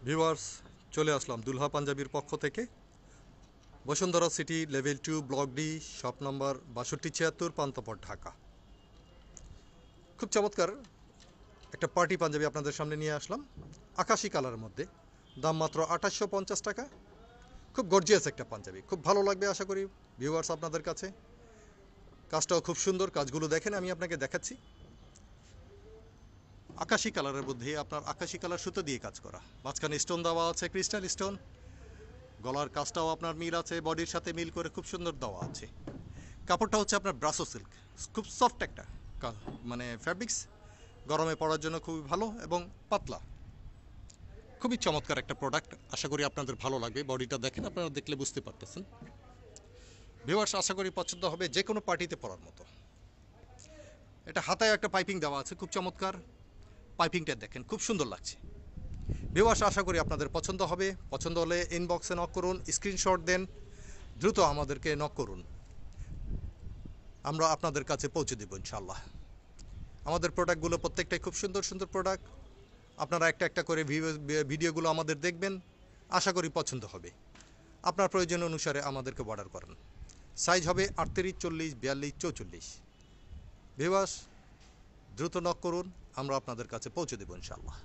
Viewers, চলে আসলাম দুলহা পাঞ্জাবির পক্ষ থেকে Bashundhara city level 2 block D shop number 6276 Panthapath Dhaka. খুব চমৎকার একটা পার্টি পাঞ্জাবি আপনাদের সামনে নিয়ে আসলাম আকাশি কালারের মধ্যে, দাম মাত্র 2850 টাকা। খুব গর্জিয়াস একটা পাঞ্জাবি, খুব ভালো লাগবে আশা করি ভিউয়ার্স আপনাদের কাছে। কাজটাও খুব সুন্দর, কাজগুলো দেখেন, আমি আপনাকে দেখাচ্ছি। আকাশি কালারের মধ্যে আপনার আকাশি কালার সুতো দিয়ে কাজ করা, মাঝখানে স্টোন দেওয়া আছে, ক্রিস্টাল স্টোন। গলার কাজটাও আপনার মিল আছে, বডির সাথে মিল করে খুব সুন্দর দেওয়া আছে। কাপড়টা হচ্ছে আপনার ব্রাসো সিল্ক, খুব সফট একটা মানে ফ্যাব্রিক্স, গরমে পরার জন্য খুবই ভালো এবং পাতলা। খুবই চমৎকার একটা প্রোডাক্ট, আশা করি আপনাদের ভালো লাগবে। বডিটা দেখেন, আপনারা দেখলে বুঝতে পারতেছেন। ভিউয়ার্স, আশা করি পছন্দ হবে, যে কোনো পার্টিতে পরার মতো। এটা হাতায় একটা পাইপিং দেওয়া আছে, খুব চমৎকার। পাইপিংটা দেখেন, খুব সুন্দর লাগছে। ভিউয়ার্স, আশা করি আপনাদের পছন্দ হবে। পছন্দ হলে ইনবক্সে নক করুন, স্ক্রিনশট দেন, দ্রুত আমাদেরকে নক করুন, আমরা আপনাদের কাছে পৌঁছে দেব ইনশাআল্লাহ। আমাদের প্রোডাক্টগুলো প্রত্যেকটাই খুব সুন্দর সুন্দর প্রোডাক্ট। আপনারা একটা একটা করে ভিডিওগুলো আমাদের দেখবেন, আশা করি পছন্দ হবে। আপনার প্রয়োজন অনুসারে আমাদেরকে অর্ডার করেন। সাইজ হবে 38, 40, 42, 44। ভিউয়ার্স, দ্রুত নক করুন, আমরা আপনাদের কাছে পৌঁছে দেব ইনশাআল্লাহ।